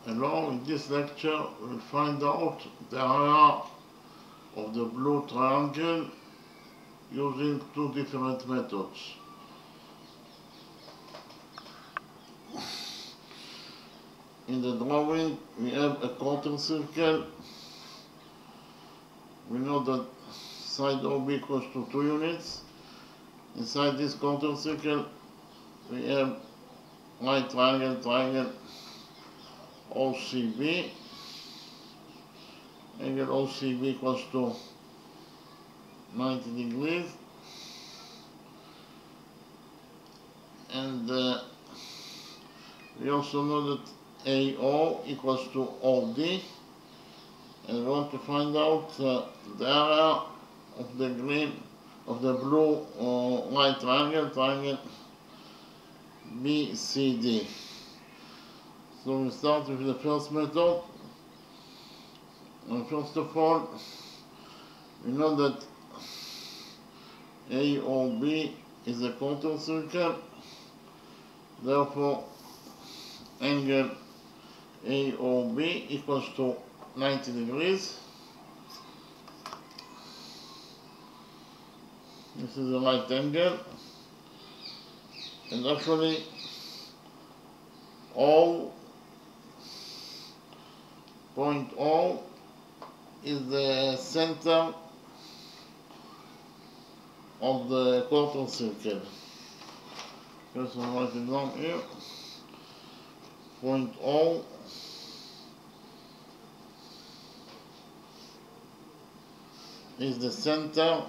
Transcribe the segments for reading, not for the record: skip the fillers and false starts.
Hello, in this lecture we'll find out the area of the blue triangle using two different methods. In the drawing we have a quarter circle. We know that side OB equals to 2 units. Inside this quarter circle we have right triangle OCB. Angle OCB equals to 90 degrees, and we also know that AO equals to OD, and we want to find out the area of the blue right triangle BCD. So we start with the first method. And first of all, we know that AOB is a quarter circle, therefore angle AOB equals to 90 degrees. This is a right angle, and actually point O is the center of the quarter circle. Okay, so I'll write it down here. Point O is the center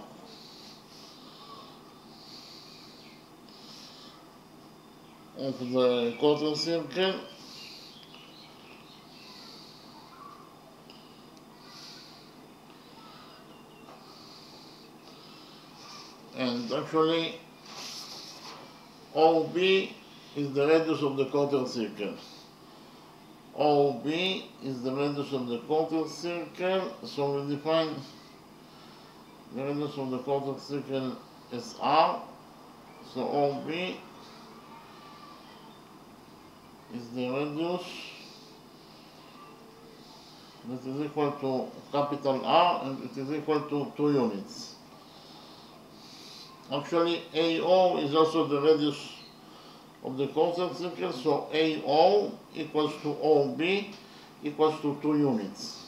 of the quarter circle, and actually OB is the radius of the quarter circle. OB is the radius of the quarter circle, so we define the radius of the quarter circle as R. So OB is the radius that is equal to capital R, and it is equal to 2 units. Actually, AO is also the radius of the quarter circle, so AO equals to OB equals to 2 units.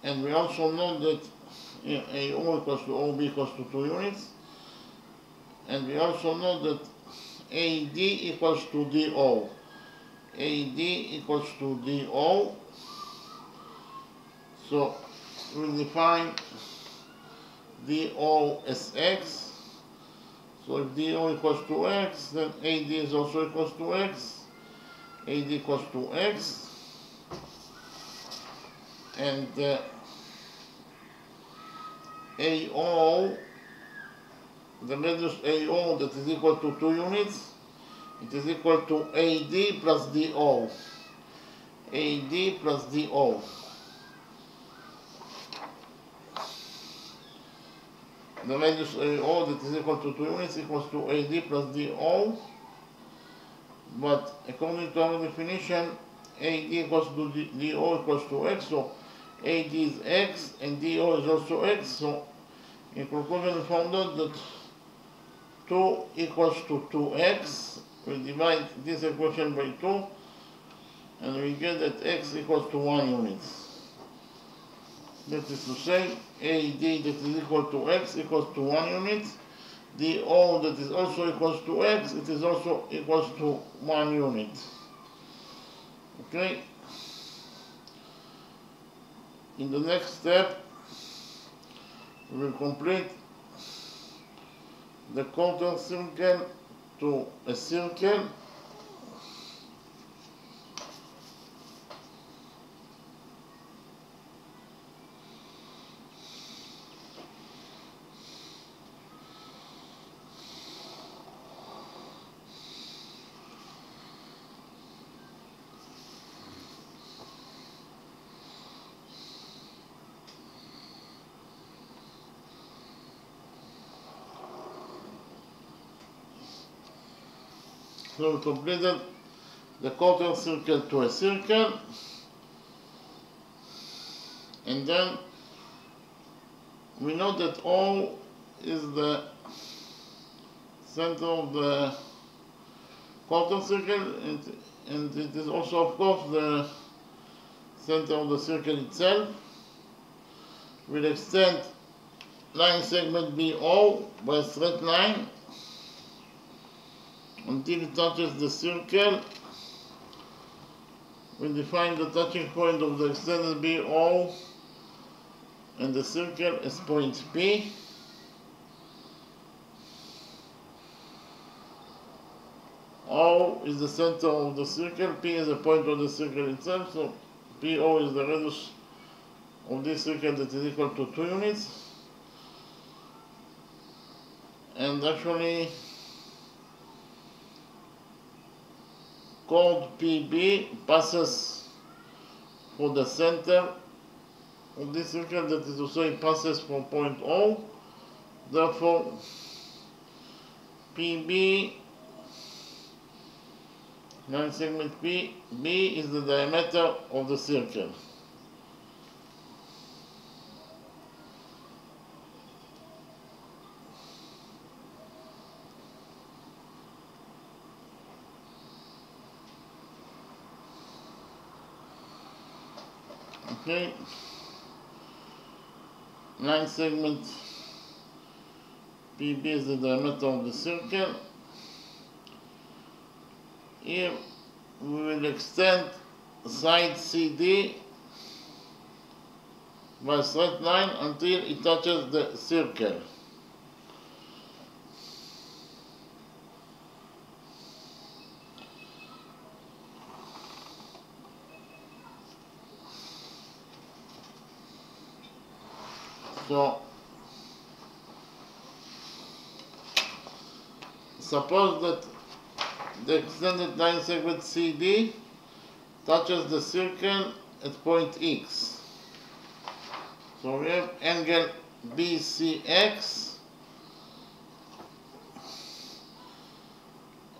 And we also know that AO equals to OB equals to 2 units. And we also know that AD equals to DO. AD equals to DO. So we define DO as X. So if DO equals to X, then AD is also equals to X. AD equals to X. And AO, the radius AO that is equal to 2 units, it is equal to AD plus DO. AD plus DO. The radius AO that is equal to 2 units equals to AD plus DO, but according to our definition, AD equals to DO equals to X, so AD is X and DO is also X, so in conclusion we found out that 2 equals to 2X. We divide this equation by 2 and we get that X equals to 1 unit. That is to say, AD that is equal to X equals to 1 unit. DO that is also equals to X, it is also equals to 1 unit. Okay? In the next step, we will complete the quarter circle to a circle. So we completed the quarter circle to a circle, and then we know that O is the center of the quarter circle, and it is also, of course, the center of the circle itself. We'll extend line segment BO by a straight line until it touches the circle. We define the touching point of the extended BO and the circle as point P. O is the center of the circle, P is the point of the circle itself, so PO is the radius of this circle that is equal to 2 units. And actually, chord PB passes for the center of this circle, that is to say, passes from point O. Therefore, PB, line segment B is the diameter of the circle. Okay, line segment PB is the diameter of the circle. Here we will extend side CD by a straight line until it touches the circle. So, suppose that the extended line segment CD touches the circle at point X. So we have angle BCX.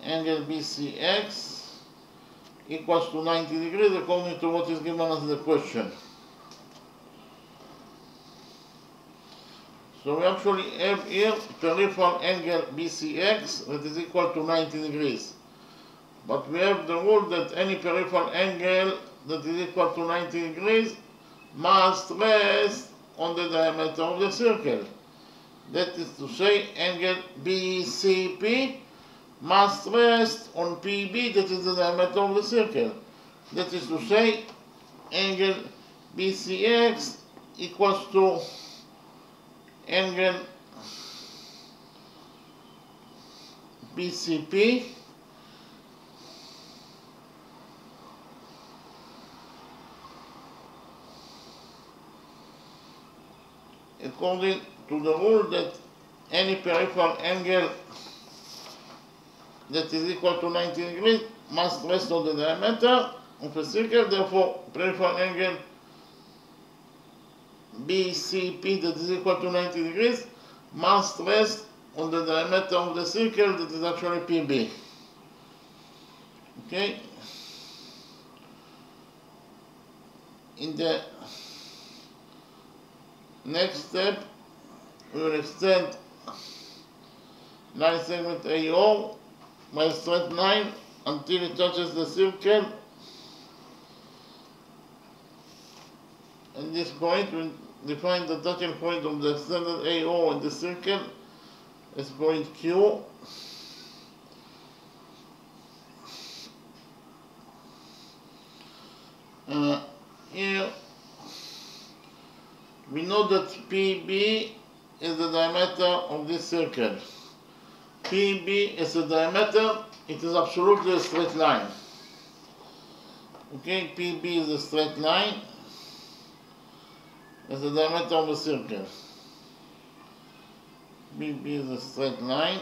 Angle BCX equals to 90 degrees according to what is given us in the question. So we actually have here peripheral angle BCX that is equal to 90 degrees. But we have the rule that any peripheral angle that is equal to 90 degrees must rest on the diameter of the circle. That is to say, angle BCP must rest on PB, that is the diameter of the circle. That is to say, angle BCX equals to angle BCP according to the rule that any peripheral angle that is equal to 90 degrees must rest on the diameter of a circle. Therefore, peripheral angle BCP that is equal to 90 degrees must rest on the diameter of the circle that is actually PB. Okay? In the next step, we will extend line segment AO by a straight line until it touches the circle. At this point, we define the touching point of the extended AO in the circle as point Q. Here we know that PB is the diameter of this circle. PB is the diameter, it is absolutely a straight line. Okay, PB is a straight line. It's the diameter of the circle. BB is a straight line.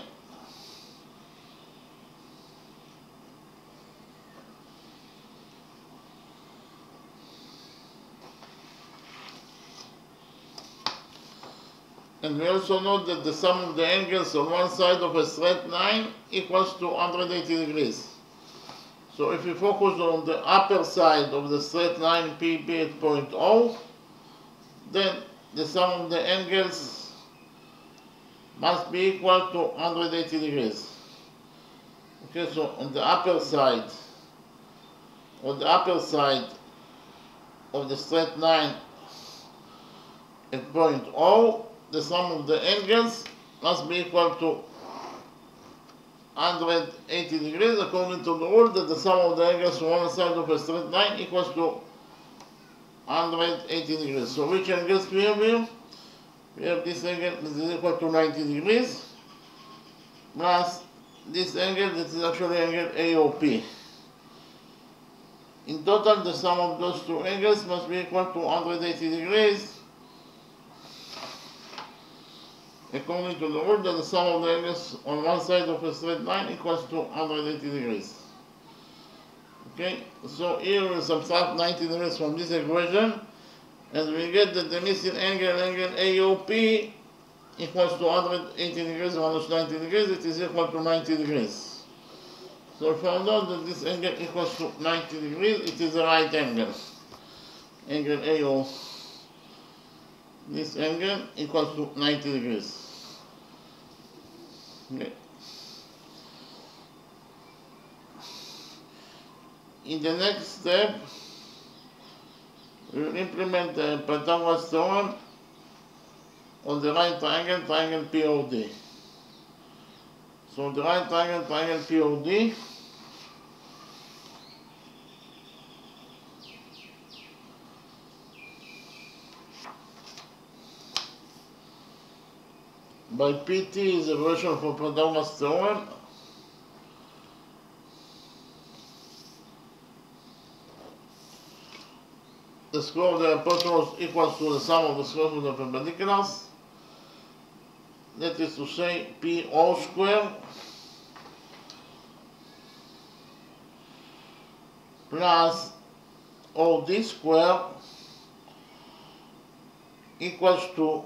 And we also know that the sum of the angles on one side of a straight line equals to 180 degrees. So if we focus on the upper side of the straight line PB at point O, then the sum of the angles must be equal to 180 degrees. Okay, so on the upper side of the straight line at point O, the sum of the angles must be equal to 180 degrees, according to the rule that the sum of the angles from one side of a straight line equals to 180 degrees. So which angles we have here? We have this angle that is equal to 90 degrees plus this angle that is actually angle AOP. In total, the sum of those two angles must be equal to 180 degrees, according to the rule that the sum of the angles on one side of a straight line equals to 180 degrees. Okay, so here we subtract 90 degrees from this equation, and we get that the missing angle AOP equals to 180 degrees minus 90 degrees, it is equal to 90 degrees. So we found out that this angle equals to 90 degrees, it is a right angle. Angle AO, this angle equals to 90 degrees. Okay. In the next step, we will implement the Pythagoras theorem on the right triangle POD. So the right triangle POD, by PT is a version for Pythagoras theorem. The square of the hypotenuse equals to the sum of the squares of the perpendiculars. That is to say, PO square plus OD square equals to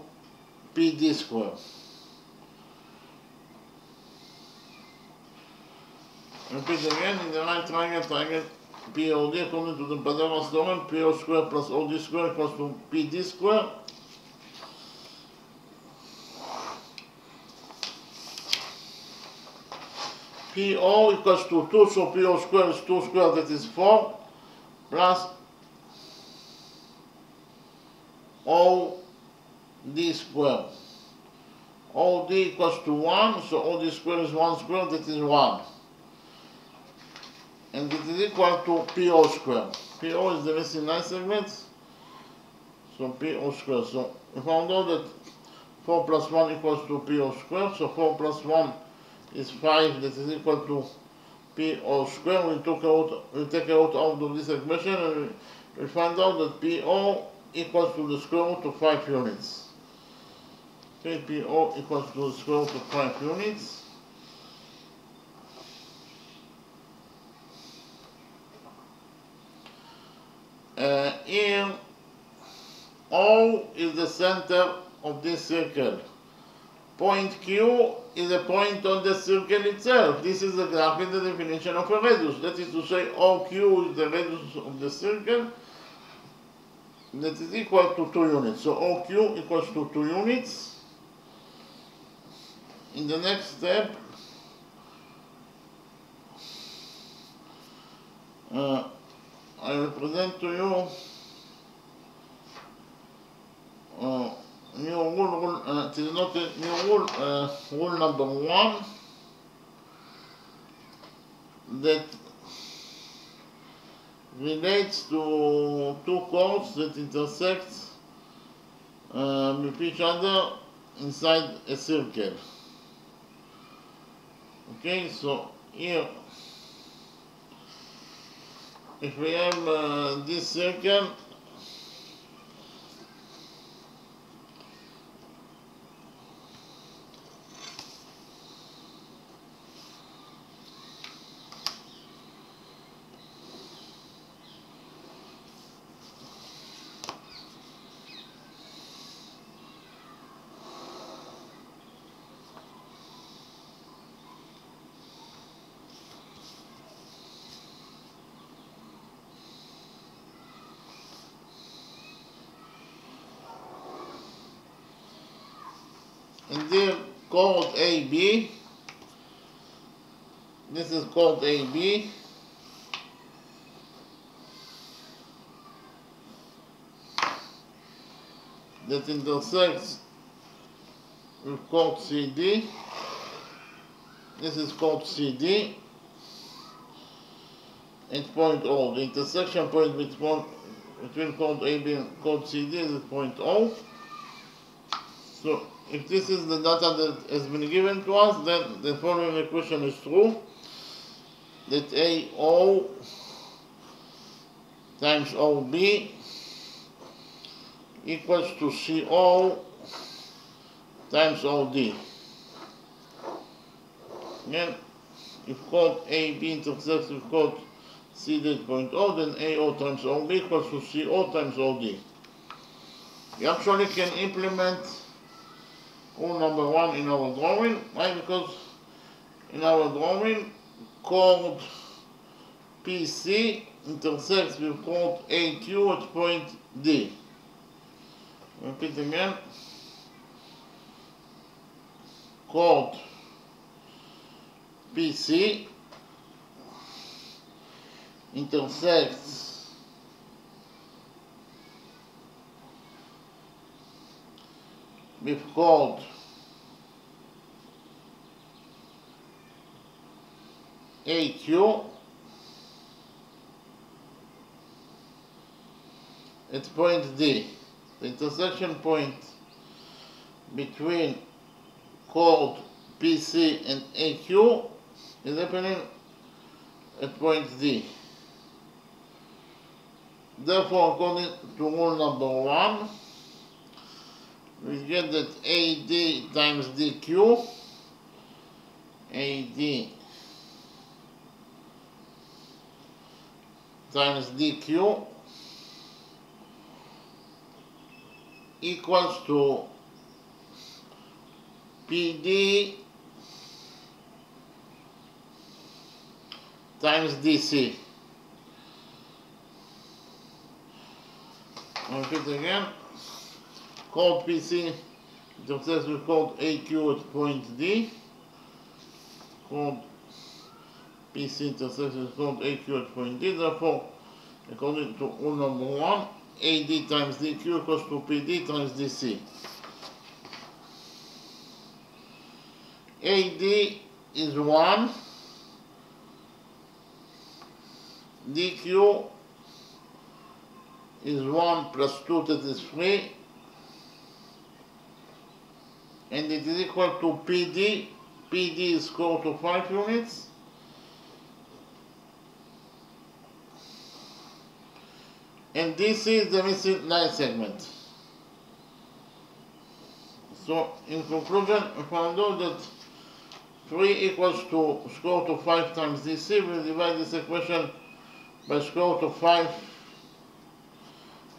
PD square. Repeat again, in the right triangle POD, according to the Pythagoras theorem, PO square plus OD square equals to PD square. PO equals to 2, so PO square is 2 square, that is 4, plus OD square. OD equals to 1, so OD square is 1 square, that is 1. And it is equal to PO square. PO is the missing line segment, so PO square. So we found out that 4 plus 1 equals to PO square, so 4 plus 1 is 5, that is equal to PO square. We take out of this equation, and we find out that PO equals to the square root of 5 units. Okay, PO equals to the square root of 5 units. Here, O is the center of this circle. Point Q is a point on the circle itself. This is exactly the definition of a radius. That is to say, OQ is the radius of the circle. That is equal to 2 units. So OQ equals to 2 units. In the next step, I will present to you new rule, it is not a new rule, rule number 1, that relates to two chords that intersect with each other inside a circle. Okay, so here, if we have this circle, in the chord AB. This is chord AB. That intersects with chord CD. This is chord CD. At point O. The intersection point between chord AB and chord CD is point O. So if this is the data that has been given to us, then the following equation is true. That AO times OB equals to CO times OD. Again, if chord AB intersects with chord CD at point O, then AO times OB equals to CO times OD. We actually can implement rule number 1 in our drawing. Why? Because in our drawing, chord PC intersects with chord AQ at point D. Repeat again. Chord PC intersects with chord AQ at point D. The intersection point between chord PC and AQ is happening at point D. Therefore, according to rule number 1, we get that AD times DQ, AD times DQ equals to PD times DC. Repeat again. Chord PC intersects with chord AQ at point D. Chord PC intersects with chord AQ at point D. Therefore, according to rule number 1, AD times DQ equals to PD times DC. AD is 1. DQ is 1 plus 2, that is 3. And it is equal to PD. PD is equal to 5 units. And DC is the missing line segment. So, in conclusion, we found out that 3 equals to square root of 5 times DC. We'll divide this equation by square root of 5.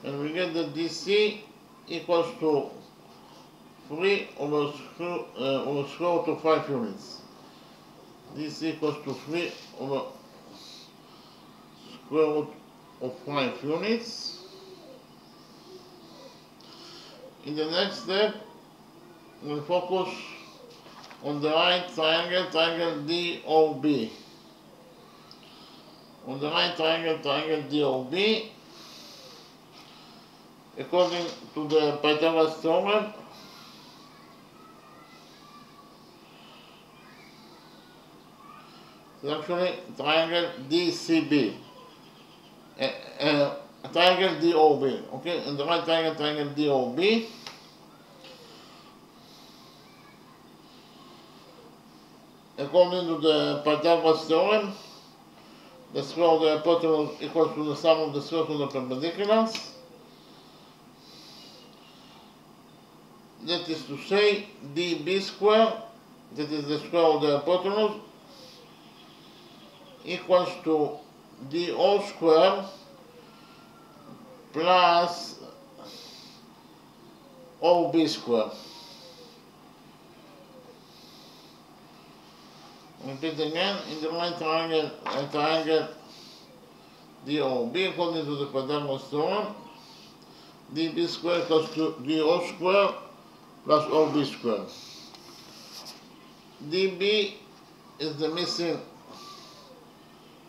And we get that DC equals to 3 over square root of 5 units. This equals to 3 over square root of 5 units. In the next step, we'll focus on the right triangle, triangle DOB. On the right triangle, triangle DOB, according to the Pythagoras theorem, it's actually triangle DCB. Triangle DOB, okay, in the right triangle, triangle DOB, according to the Pythagoras theorem, the square of the hypotenuse equals to the sum of the squares of the perpendiculars. That is to say, dB square, that is the square of the hypotenuse, equals to dO square plus OB square. Repeat again, in the right triangle, triangle DOB, according to the Pythagoras theorem, dB square equals to dO square plus OB square. dB is the missing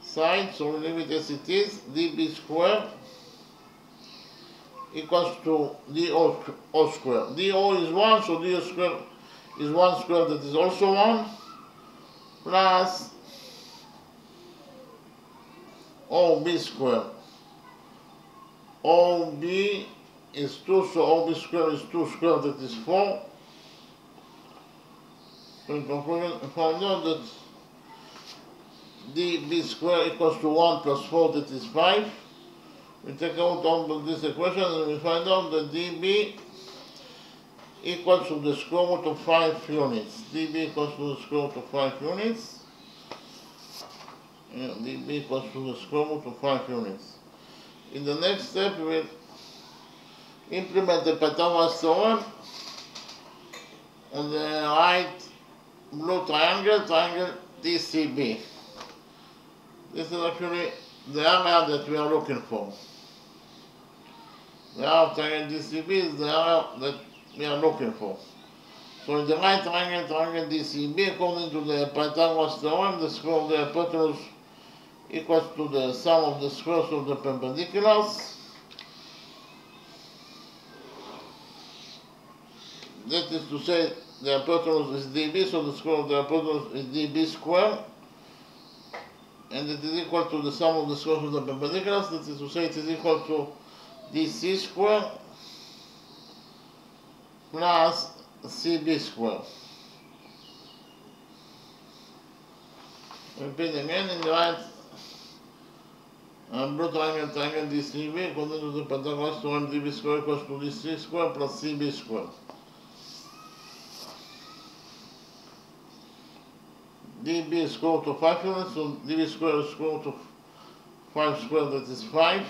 side, so we leave it as it is. dB squared equals to dO squared. dO is 1, so dO squared is 1 squared, that is also 1, plus OB squared. OB is 2, so OB squared is 2 squared, that is 4. So in conclusion, we found out that dB squared equals to 1 plus 4, that is 5. We take out all of this equation and we find out that dB equals to the square root of 5 units. dB equals to the square root of 5 units. Yeah, dB equals to the square root of 5 units. In the next step, we will implement the Pythagoras theorem on the right blue triangle DCB. This is actually the area that we are looking for. The area of triangle DCB is the area that we are looking for. So in the right triangle DCB, according to the Pythagoras theorem, the square of the hypotenuse equals to the sum of the squares of the perpendiculars. That is to say, the hypotenuse is dB, so the square of the hypotenuse is dB squared. And it is equal to the sum of the squares of the perpendiculars. That is to say, it is equal to dC squared plus CB squared. Repeat again, in the right blue triangle DCB, according to the Pythagoras theorem, dB squared equals to dC squared plus CB squared. dB is square root of 5 units, so dB squared is square root of 5 squared, that is 5.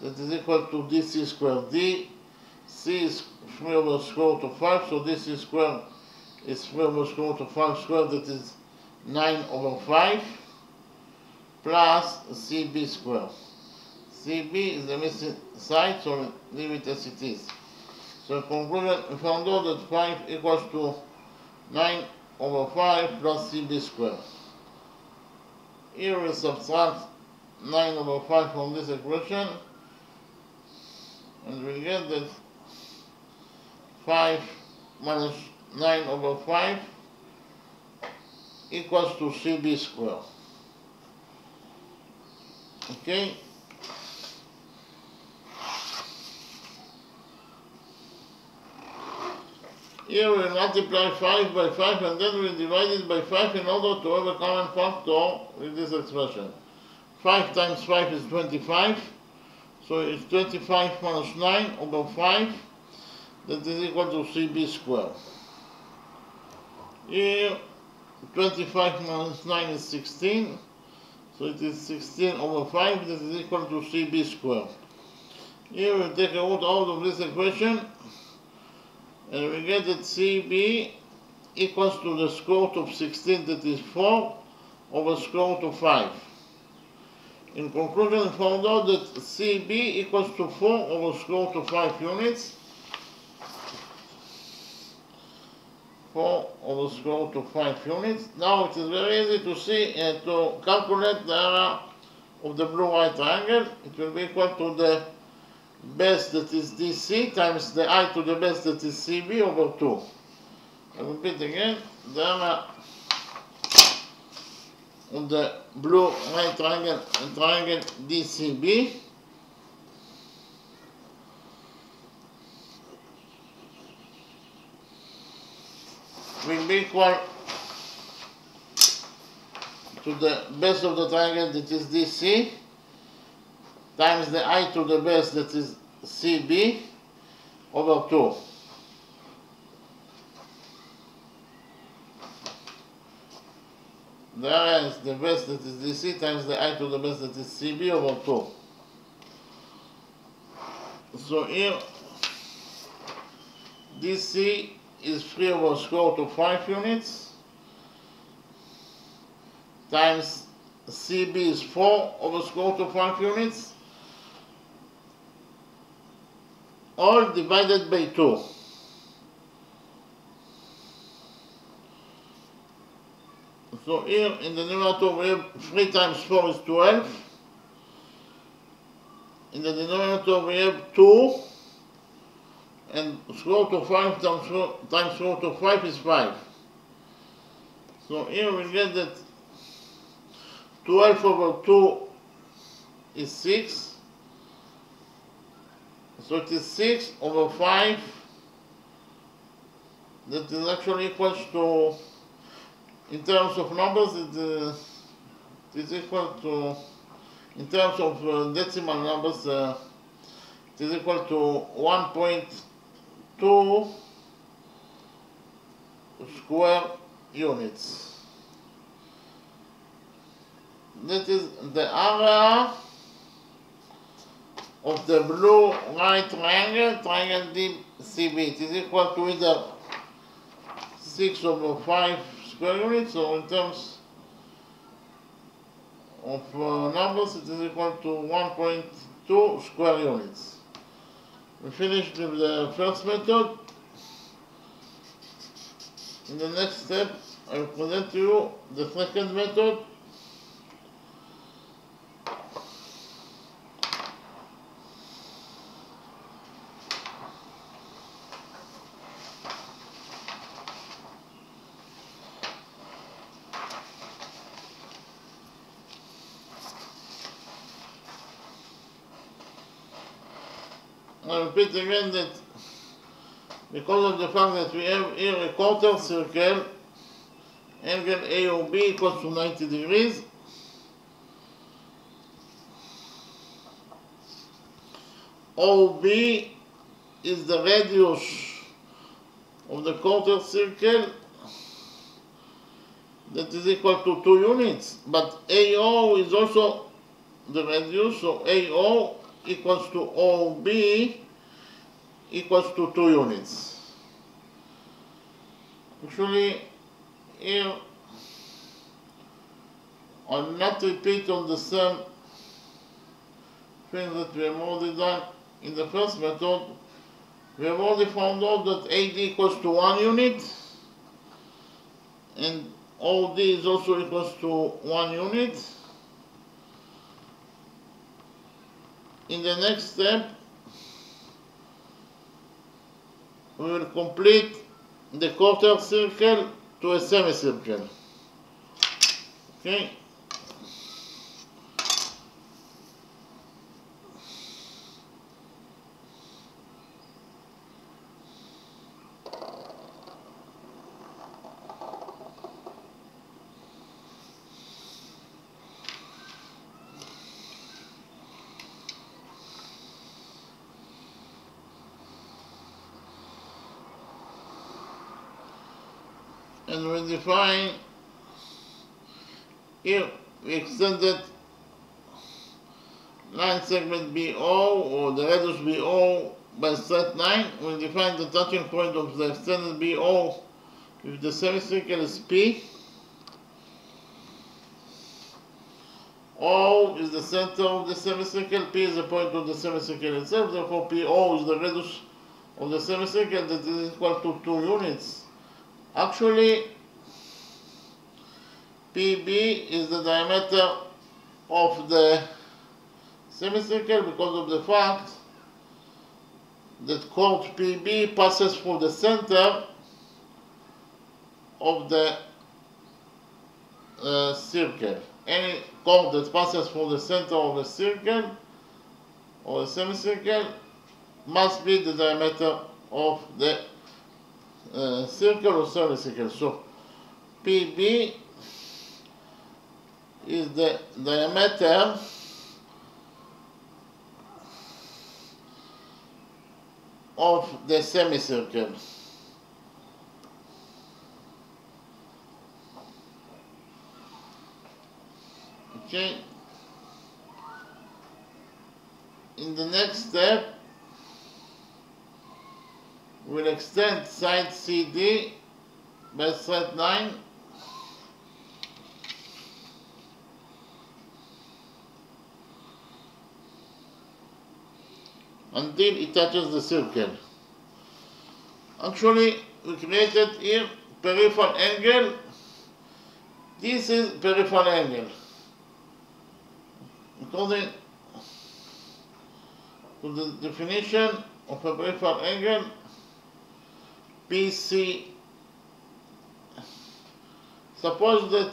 That is equal to dC squared. dC is 3 over square root of 5, so dC squared is 3 over square root of 5 squared, that is 9 over 5, plus CB squared. CB is the missing side, so we leave it as it is. So in conclusion, we found out that 5 equals to 9 over 5 plus CB squared. Here we subtract 9 over 5 from this equation, and we get that 5 minus 9 over 5 equals to CB squared. Okay? Here we multiply 5 by 5 and then we divide it by 5 in order to have a common factor with this expression. 5 times 5 is 25, so it's 25 minus 9 over 5, that is equal to CB squared. Here 25 minus 9 is 16, so it is 16 over 5, that is equal to CB squared. Here we take a root out of this equation, and we get that CB equals to the square root of 16, that is 4, over square root of 5. In conclusion, we found out that CB equals to 4 over square root of 5 units. 4 over square root of 5 units. Now it is very easy to see to calculate the area of the blue white triangle. It will be equal to the base, that is DC, times the I to the base, that is CB, over 2. I repeat again, the area of the blue white triangle and triangle DCB will be equal to the base of the triangle, that is DC, times the I to the base, that is CB, over 2. The area is the base, that is DC, times the I to the base, that is CB, over 2. So here, DC is 3 over square root of 5 units, times CB is 4 over square root of 5 units, all divided by 2. So here in the numerator we have 3 times 4 is 12. In the denominator we have 2, and square root of 5 times square root of 5 is 5. So here we get that 12 over 2 is 6. So it is 6 over 5. That is actually equal to, in terms of numbers, it is equal to, in terms of decimal numbers, it is equal to 1.2 square units. That is the area of the blue right triangle, triangle DCB. It is equal to either 6 over 5 square units, or in terms of numbers, it is equal to 1.2 square units. We finished with the first method. In the next step, I will present to you the second method. I repeat again that because of the fact that we have here a quarter circle, angle AOB equals to 90 degrees. OB is the radius of the quarter circle, that is equal to 2 units, but AO is also the radius, so AO equals to OB equals to 2 units. Actually, here I'll not repeat on the same thing that we have already done in the first method. We have already found out that AD equals to 1 unit, and OD is also equals to 1 unit. In the next step, we will complete the quarter circle to a semicircle. Okay? And we define, here we extended line segment BO, or the radius BO, by straight line. We define the touching point of the extended BO with the semicircle is P. O is the center of the semicircle, P is the point of the semicircle itself, therefore PO is the radius of the semicircle, that is equal to 2 units. Actually, PB is the diameter of the semicircle because of the fact that chord PB passes through the center of the circle. Any chord that passes through the center of a circle or a semicircle must be the diameter of the circle or semicircle. So PB is the diameter of the semicircle. Okay. In the next step, we'll extend side CD by straight line until it touches the circle. Actually, we created here peripheral angle This is peripheral angle. According to the definition of a peripheral angle, PC, suppose that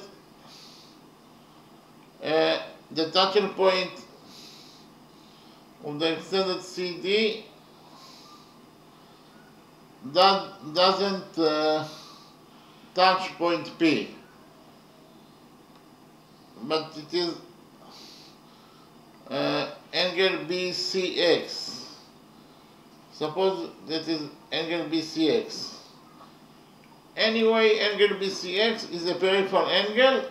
the touching point of the extended CD doesn't touch point P, but it is angle BCX. Suppose that is angle BCX. Anyway, angle BCX is a peripheral angle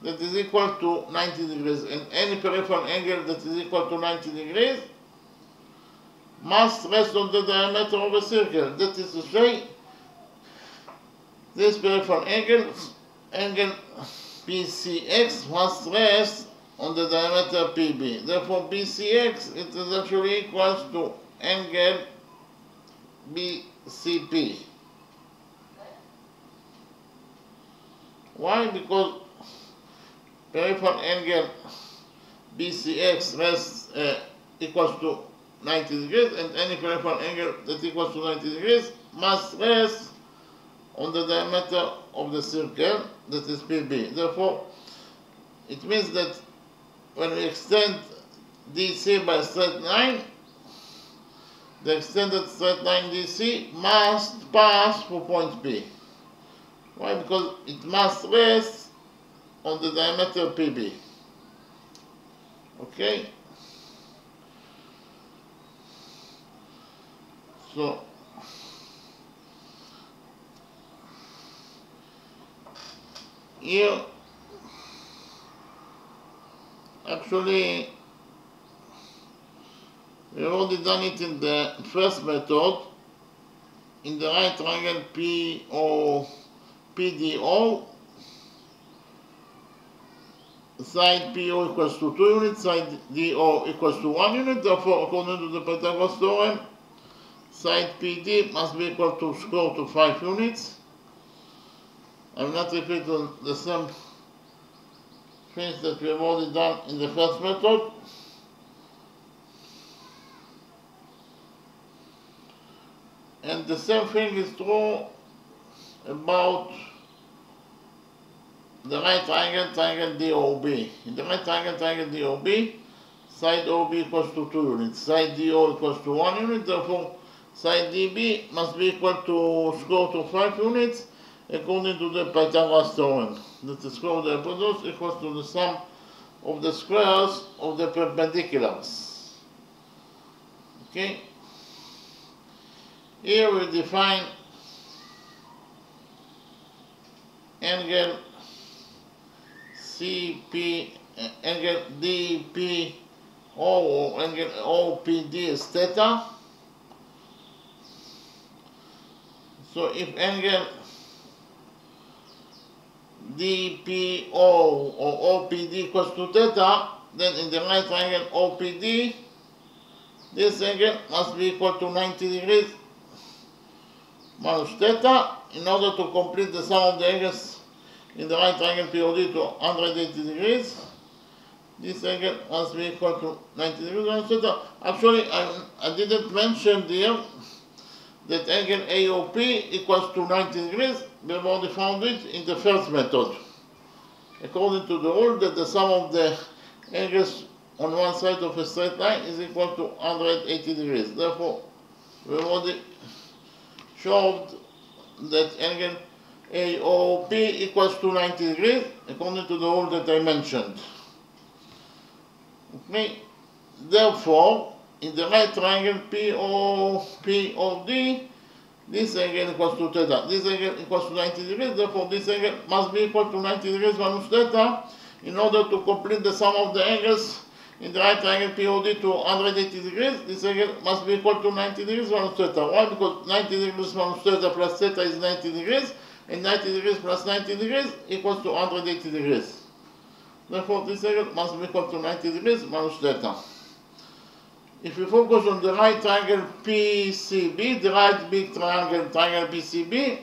that is equal to 90 degrees, and any peripheral angle that is equal to 90 degrees must rest on the diameter of a circle. That is to say, this peripheral angle BCX must rest on the diameter PB. Therefore, BCX it is actually equals to angle BCP. Why? Because peripheral angle BCX rests equals to 90 degrees, and any peripheral angle that equals to 90 degrees must rest on the diameter of the circle, that is PB. Therefore, it means that when we extend DC by a straight line, the extended straight line DC must pass through point P. Why? Because it must rest on the diameter PB. Okay? So, here, actually, we have already done it in the first method, in the right triangle PDO, side PO equals to 2 units, side DO equals to 1 unit. Therefore, according to the Pythagoras theorem, side PD must be equal to square root of 5 units. I will not repeat on the same things that we have already done in the first method. And the same thing is true about the right triangle DOB. In the right triangle DOB, side OB equals to 2 units, side DO equals to 1 unit. Therefore, side DB must be equal to square root of 5 units according to the Pythagoras theorem, that the square of the hypotenuse equals to the sum of the squares of the perpendiculars. Okay? Here we define angle CP, angle DPO, or angle OPD is theta. So if angle DPO or OPD equals to theta, then in the right triangle OPD, this angle must be equal to 90 degrees minus theta. In order to complete the sum of the angles in the right triangle POD to 180 degrees, this angle must be equal to 90 degrees minus theta. Actually, I didn't mention here that angle AOP equals to 90 degrees. We have already found it in the first method, according to the rule that the sum of the angles on one side of a straight line is equal to 180 degrees. Therefore, we have already showed that angle AOP equals to 90 degrees, according to the rule that I mentioned. Okay? Therefore, in the right triangle POD, this angle equals to theta. This angle equals to 90 degrees. Therefore, this angle must be equal to 90 degrees minus theta in order to complete the sum of the angles in the right triangle POD to 180 degrees. This angle must be equal to 90 degrees minus theta. Why? Because 90 degrees minus theta plus theta is 90 degrees, and 90 degrees plus 90 degrees equals to 180 degrees. Therefore, this angle must be equal to 90 degrees minus theta. If we focus on the right triangle PCB, the right big triangle PCB,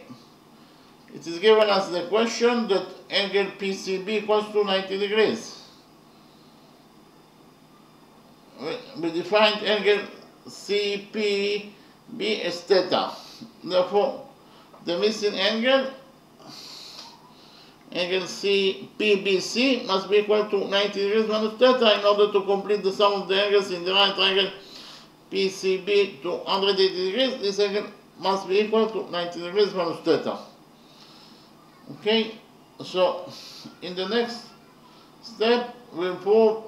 It is given as the question that angle PCB equals to 90 degrees. We defined angle CPB as theta. Therefore, the missing angle CPBC must be equal to 90 degrees minus theta in order to complete the sum of the angles in the right triangle PCB to 180 degrees. This angle must be equal to 90 degrees minus theta. Okay, so in the next step we'll prove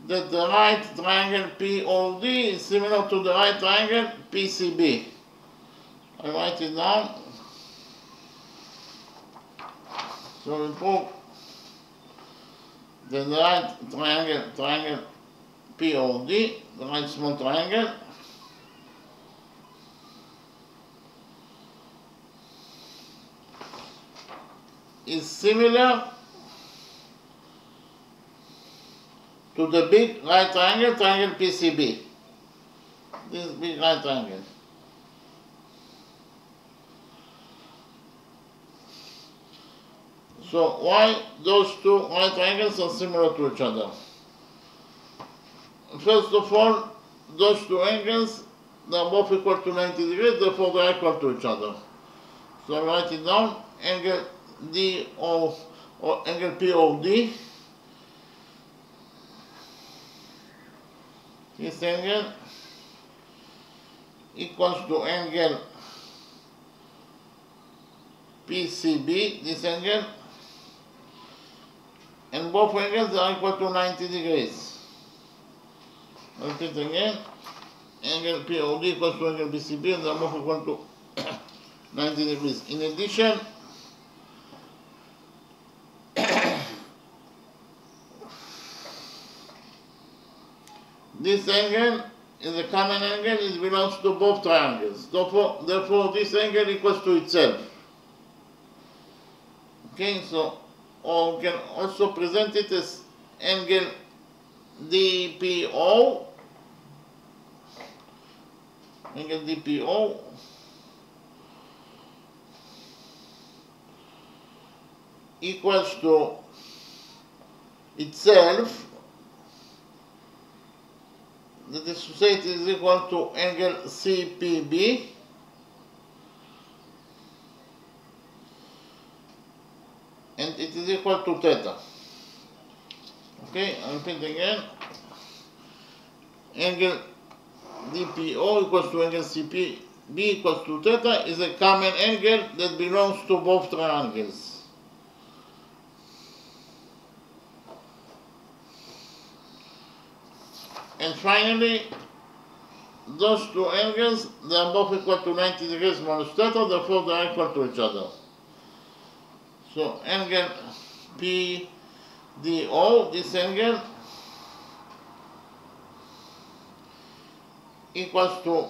that the right triangle POD is similar to the right triangle PCB. I write it down. So we prove that the right triangle POD, the right small triangle, is similar to the big right triangle PCB. This big right triangle. So why those two right triangles are similar to each other? First of all, those two angles, they are both equal to 90 degrees, therefore they are equal to each other. So I write it down, angle D or angle POD, this angle equals to angle PCB, this angle, and both angles are equal to 90 degrees. I'll repeat again, angle POD equals to angle PCB, and they are both equal to 90 degrees. In addition, this angle is a common angle, it belongs to both triangles. Therefore this angle equals to itself. Okay, so or we can also present it as angle DPO, equals to itself. That is to say, it is equal to angle CPB and it is equal to theta. Okay, I'll repeat again. Angle DPO equals to angle CPB equals to theta is a common angle that belongs to both triangles. And finally, those two angles, they are both equal to 90 degrees minus theta, therefore they are equal to each other. So angle PDO, this angle, equals to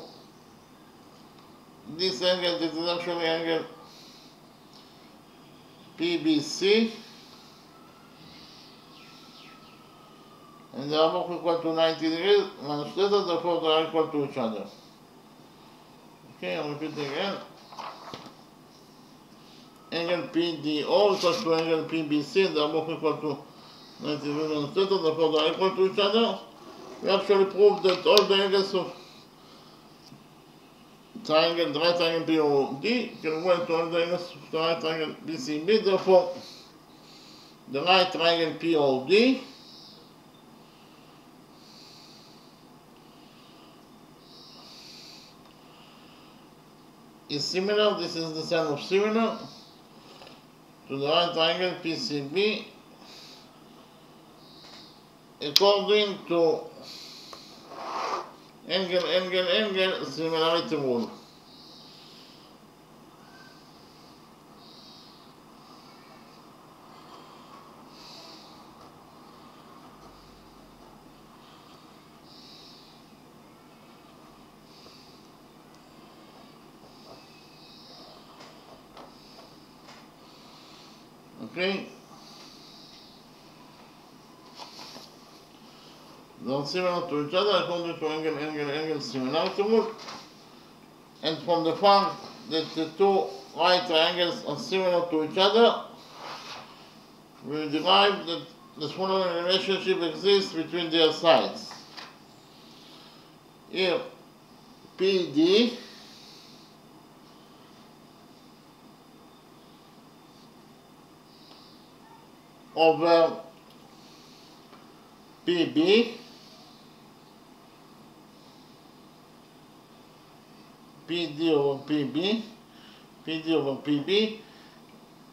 this angle, this is actually angle PBC, and they are both equal to 90 degrees minus theta, therefore they are equal to each other. Okay, I'll repeat again. Angle PDO equals to angle PBC, they are both equal to 90 degrees minus theta, therefore they are equal to each other. We actually proved that all the angles of the right triangle POD can go into all the angles of the right triangle PCB, therefore the right triangle POD is similar, this is the sign of similar, to the right triangle PCB according to angle similarity rule. Okay, they are similar to each other according to angle similarity rule, and from the fact that the two right triangles are similar to each other, we derive that the following relationship exists between their sides. Here, PD over PB, PD over PB, PD over PB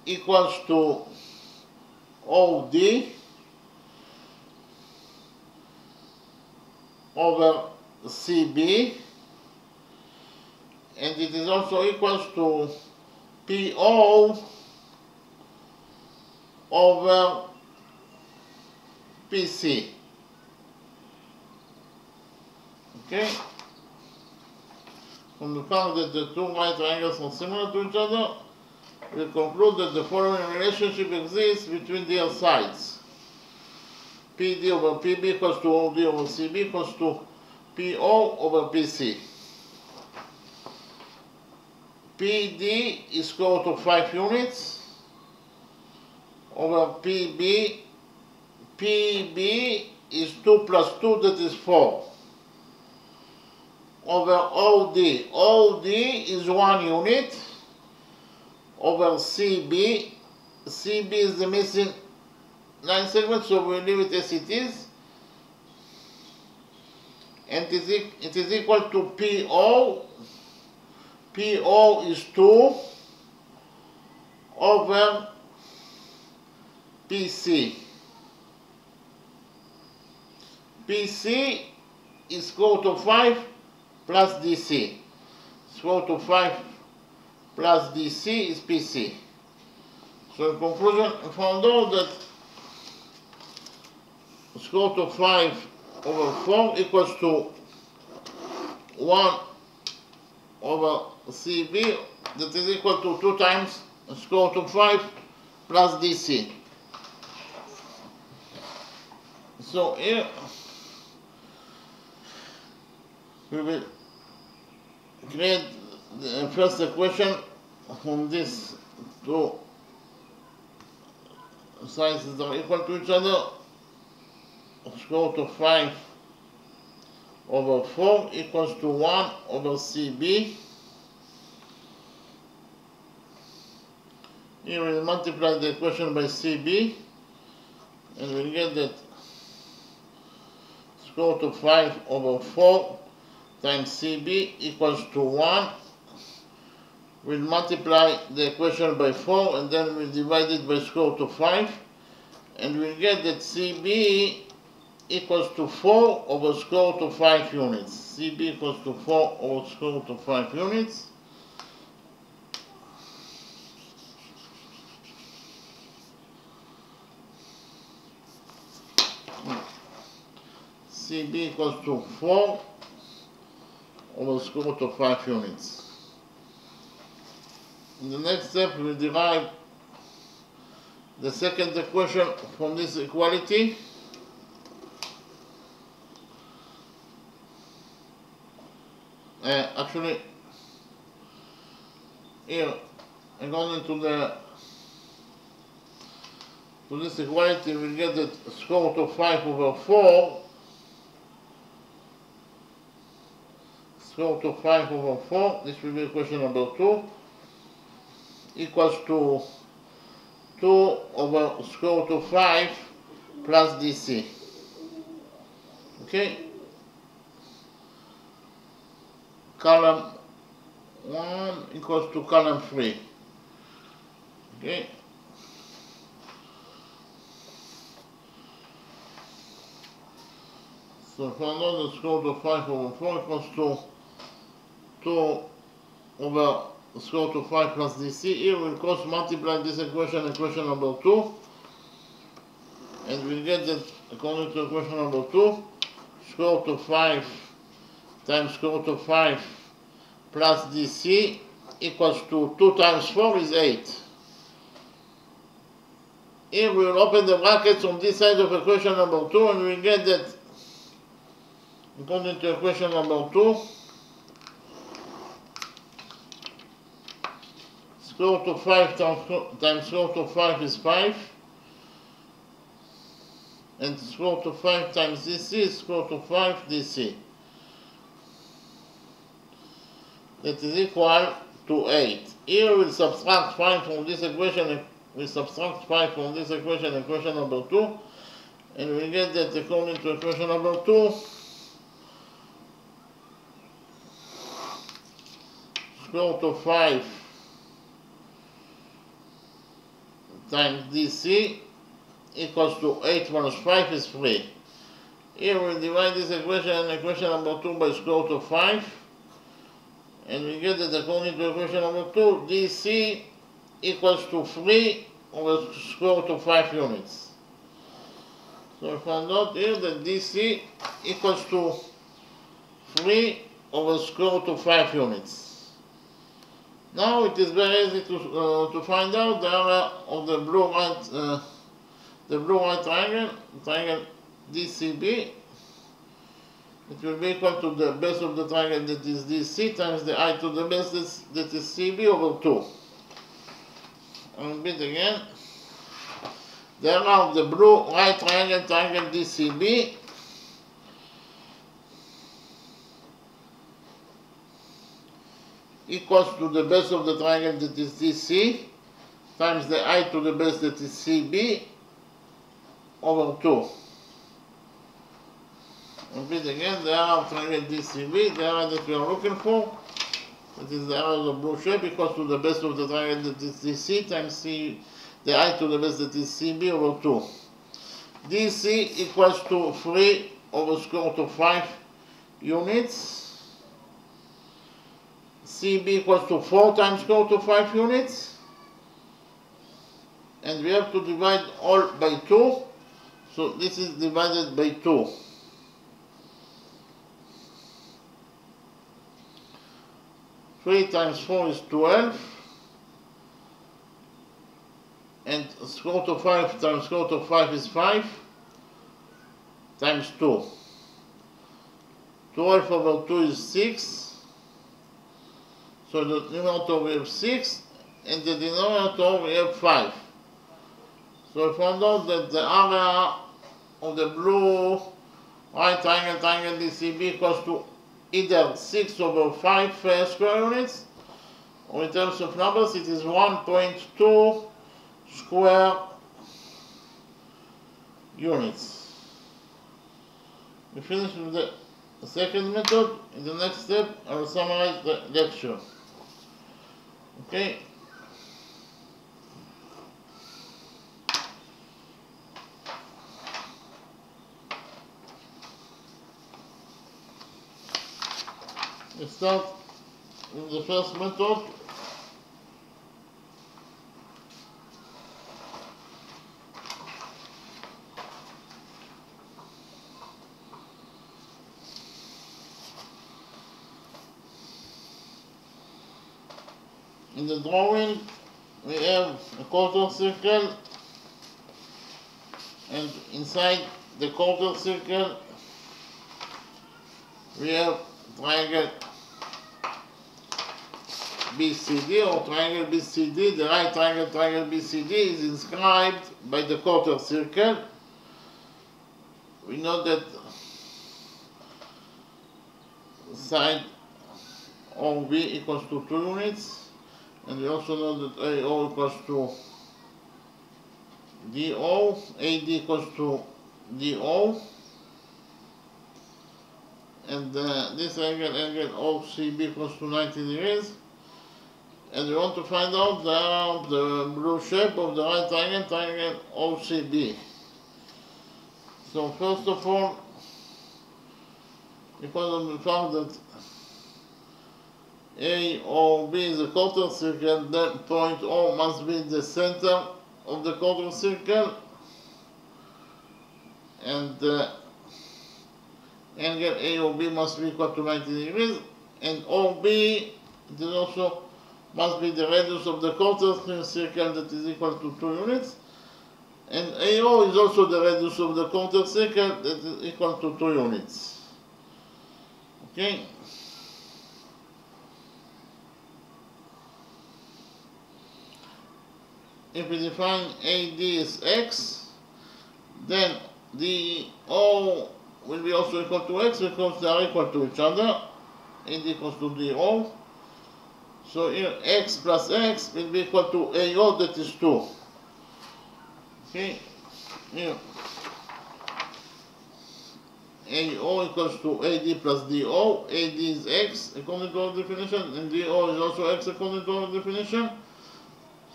equals to OD over CB, and it is also equals to PO over PC. Okay? From the fact that the two right triangles are similar to each other, we conclude that the following relationship exists between their sides. PD over PB equals to OD over CB equals to PO over PC. PD is equal to 5 units over PB. PB is 2 plus 2, that is 4. Over OD. OD is 1 unit over CB. CB is the missing line segment, so we leave it as it is. And it is equal to PO. PO is 2 over PC. PC is equal to 5 plus DC. It's equal to 5 plus DC is PC. So in conclusion, we found out that it's equal to 5 over 4 equals to 1 over CB, that is equal to 2 times square root of 5 plus DC. So here we will create the first equation from these two sides that are equal to each other. Square root of 5 over 4 equals to 1 over CB. Here we will multiply the equation by CB and we'll get that square root of 5 over 4 times CB equals to 1. We'll multiply the equation by 4 and then we'll divide it by square root of 5 and we'll get that CB equals to 4 over square root of 5 units. CB equals to 4 over square root of 5 units. CB equals to 4 over square root of 5 units. In the next step, we will derive the second equation from this equality. Actually, here, according to this equality, we get that square root of 5 over 4, square root of 5 over 4, this will be equation number 2, equals to 2 over square root of 5 plus DC. Okay? Column 1 equals to column 3. Okay? So found out the square root of 5 over 4 equals to 2 over square root of 5 plus DC. Here we'll cross multiply this equation, equation number 2, and we'll get that according to equation number 2, square root of 5 times square root of 5 plus DC equals to 2 times 4 is 8. Here we will open the brackets on this side of equation number 2 and we'll get that according to equation number 2, square root of 5 times square root of 5 is 5. And square root of 5 times DC is square root of 5 DC. That is equal to 8. Here we'll subtract 5 from this equation. We subtract 5 from this equation, equation number 2. And we get that according to equation number 2, square root of 5 times DC equals to 8 minus 5 is 3. Here we divide this equation, equation number 2, by square root of 5. And we get that according to equation number 2, DC equals to 3 over square root of 5 units. So we found out here that DC equals to 3 over square root of 5 units. Now it is very easy to find out the area of the blue white triangle, triangle DCB. It will be equal to the base of the triangle, that is DC, times the height to the base, that is CB, over 2. I'll repeat again. The area of the blue white triangle, triangle DCB, equals to the base of the triangle, that is DC, times the height to the base, that is CB, over 2. Repeat again, the area of triangle DCB, the area that we are looking for, that is the area of the blue shape, equals to the base of the triangle, that is DC, times the height to the base, that is CB, over 2. DC equals to 3 over square root of 5 units. CB equals to 4 times square root of 5 units. And we have to divide all by 2. So this is divided by 2. Three times 4 is 12. And square root of 5 times square root of 5 is 5 times 2. 12 over 2 is 6. So the numerator we have 6, and the denominator we have 5. So we found out that the area of the blue white triangle, triangle DCB, equals to either 6 over 5 square units, or in terms of numbers it is 1.2 square units. We finish with the second method. In the next step I will summarize the lecture. Okay. Let's start with the first method. In the drawing, we have a quarter circle, and inside the quarter circle, we have triangle BCD, or triangle BCD. The right triangle, triangle BCD, is inscribed by the quarter circle. We know that side OB equals to 2 units. And we also know that AO equals to DO, AD equals to DO, and this angle OCB equals to 90 degrees. And we want to find out the blue shape of the right triangle, triangle OCB. So first of all, because we found that A or B is a quarter circle, then point O must be the center of the quarter circle, and the angle AOB must be equal to 90 degrees, and OB it is also must be the radius of the quarter circle, that is equal to 2 units, and AO is also the radius of the quarter circle, that is equal to 2 units. Okay. if we define AD is x, then DO will be also equal to x because they are equal to each other. AD equals to DO. So here x plus x will be equal to AO, that is 2. Okay, here AO equals to AD plus DO. AD is x according to our definition, and DO is also x according to our definition.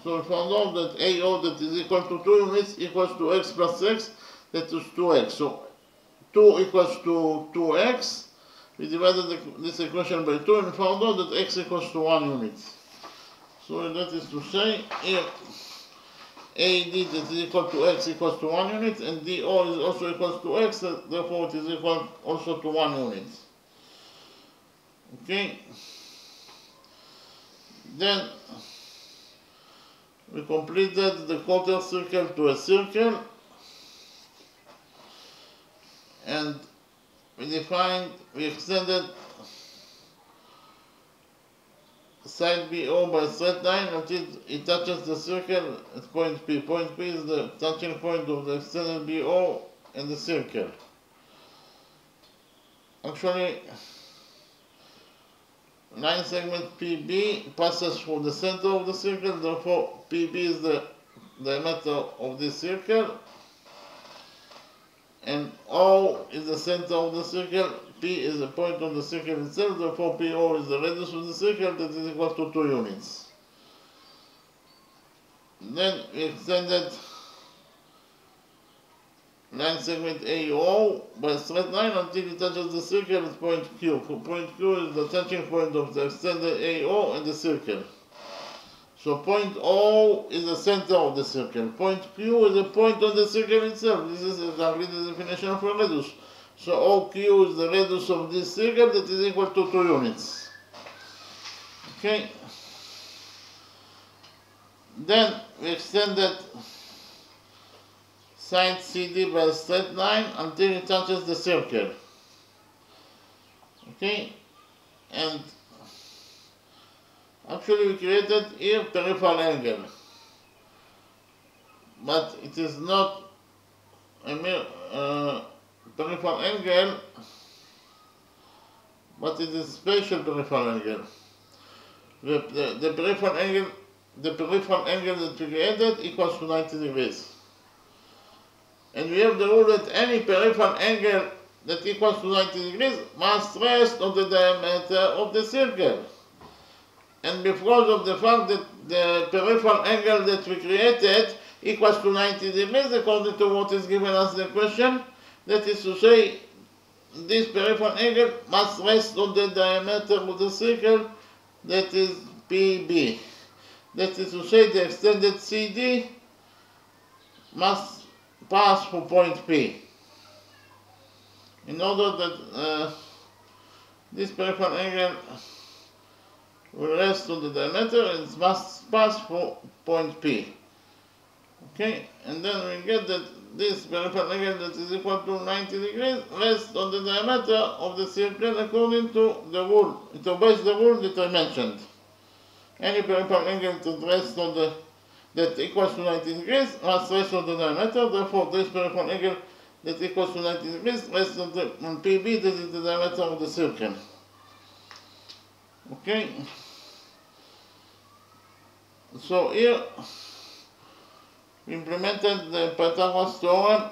So we found out that AO, that is equal to 2 units, equals to x plus x, that is 2x. So 2 equals to 2x. We divided this equation by 2 and found out that x equals to 1 unit. So that is to say, here AD that is equal to x equals to 1 unit, and DO is also equals to x, therefore it is equal also to 1 unit. Okay. Then we completed the quarter circle to a circle, and we extended side BO by straight line until it touches the circle at point P. Point P is the touching point of the extended BO and the circle. Actually, line segment PB passes through the center of the circle, therefore PB is the diameter of this circle, and O is the center of the circle. P is the point of the circle itself, therefore PO is the radius of the circle, that is equal to 2 units. Then we extended line segment AO by straight line until it touches the circle at point Q. Point Q is the touching point of the extended AO and the circle. So point O is the center of the circle. Point Q is a point on the circle itself. This is exactly the definition of a radius. So OQ is the radius of this circle, that is equal to 2 units. Okay. Then we extended side CD by a straight line until it touches the circle. Okay. And actually we created here peripheral angle, but it is not a mere peripheral angle, but it is spatial peripheral angle. The peripheral angle that we created equals to 90 degrees. And we have the rule that any peripheral angle that equals to 90 degrees must rest on the diameter of the circle. And because of the fact that the peripheral angle that we created equals to 90 degrees according to what is given us the question, that is to say, this peripheral angle must rest on the diameter of the circle, that is PB. That is to say, the extended CD must pass through point P. In order that this peripheral angle will rest on the diameter, it must pass through point P. Okay, and then we get that this peripheral angle that is equal to 90 degrees rests on the diameter of the circle according to the rule. It obeys the rule that I mentioned. Any peripheral angle that rests on that equals to 90 degrees must rest on the diameter. Therefore, this peripheral angle that equals to 90 degrees rests on PB, that is the diameter of the circle. Okay. So here we implemented the Pythagoras theorem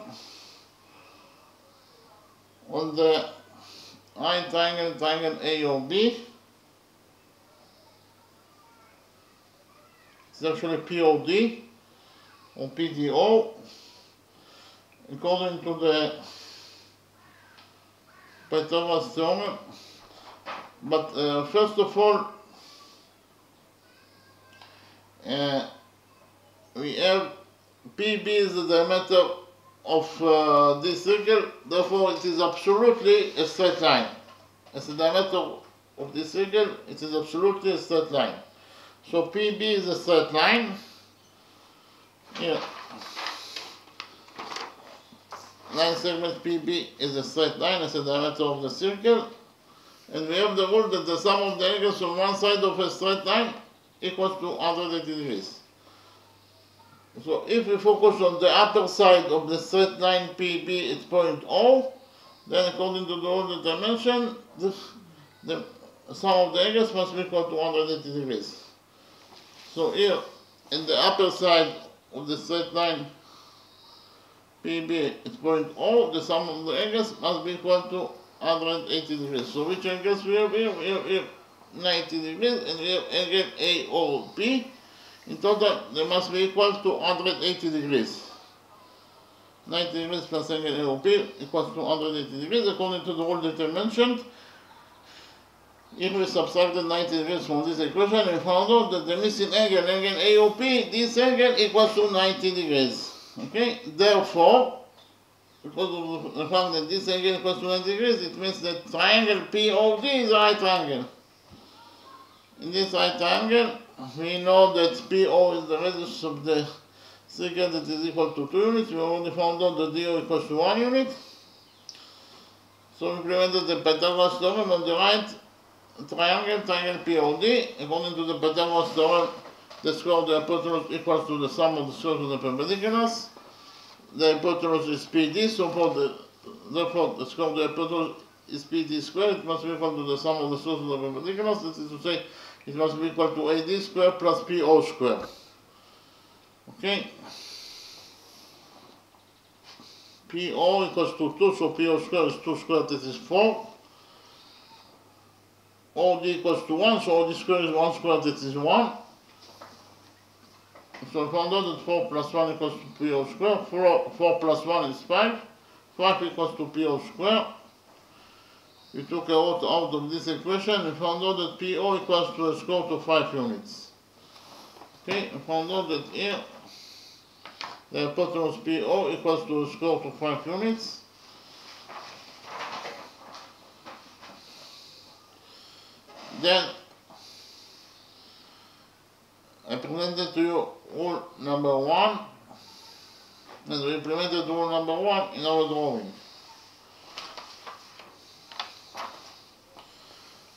on the right triangle AOB. It's actually POD or PDO according to the Pythagoras theorem. But first of all, we have PB is the diameter of this circle, therefore it is absolutely a straight line. As the diameter of this circle, it is absolutely a straight line. So PB is a straight line. Here, line segment PB is a straight line as the diameter of the circle. And we have the rule that the sum of the angles on one side of a straight line equals to 180 degrees. So if we focus on the upper side of the straight line PB at point O, then according to the order dimension, the sum of the angles must be equal to 180 degrees. So here, in the upper side of the straight line PB at point O, the sum of the angles must be equal to 180 degrees. So which angles we have here? We have here 90 degrees, and we have angle AOP. In total, they must be equal to 180 degrees. 90 degrees plus angle AOP equals to 180 degrees according to the rule that I mentioned. If we subtracted 90 degrees from this equation, we found out that the missing angle, angle AOP, this angle equals to 90 degrees. Okay? Therefore, because of the fact that this angle equals to 90 degrees, it means that triangle POD is a right triangle. In this right triangle, we know that PO is the radius of the circle that is equal to 2 units. We already found out that DO equals to 1 unit. So we implemented the Pythagoras theorem on the right triangle, triangle POD. According to the Pythagoras theorem, the square of the hypotenuse equals to the sum of the squares of the perpendiculars. The hypotenuse is PD, so therefore the square of the hypotenuse is PD squared. It must be equal to the sum of the squares of the perpendiculars. That is to say, it must be equal to AD squared plus PO squared. Okay? PO equals to 2, so PO squared is 2 squared, that is 4. OD equals to 1, so OD squared is 1 squared, that is 1. So we found out that 4 plus 1 equals to PO squared. 4 plus 1 is 5. 5 equals to PO squared. We took a root out of this equation. We found out that PO equals to a square root of 5 units. Okay, we found out that here the hypotenuse PO equals to a square root of 5 units. Then I presented to you rule number 1, and we implemented rule number 1 in our drawing.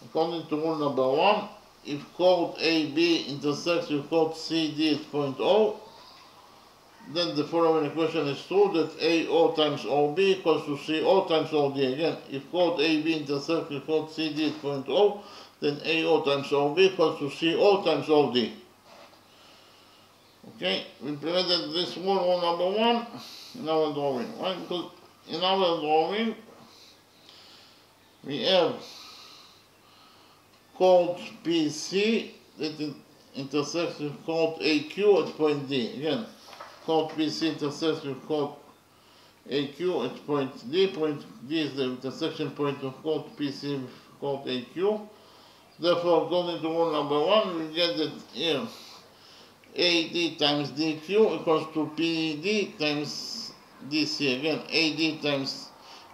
According to rule number 1, if chord AB intersects with chord CD at point O, then the following equation is true, that AO times OB equals to CO times OD. Again, if chord AB intersects with chord CD at point O, then AO times OB equals to CO times OD. Okay, we implemented this rule number 1 in our drawing. Why? Because in our drawing, we have chord PC that intersects with chord AQ at point D. Again, chord PC intersects with chord AQ at point D. Point D is the intersection point of chord PC with chord AQ. Therefore, according to rule number 1, we get that here AD times DQ equals to PD times DC. Again, AD times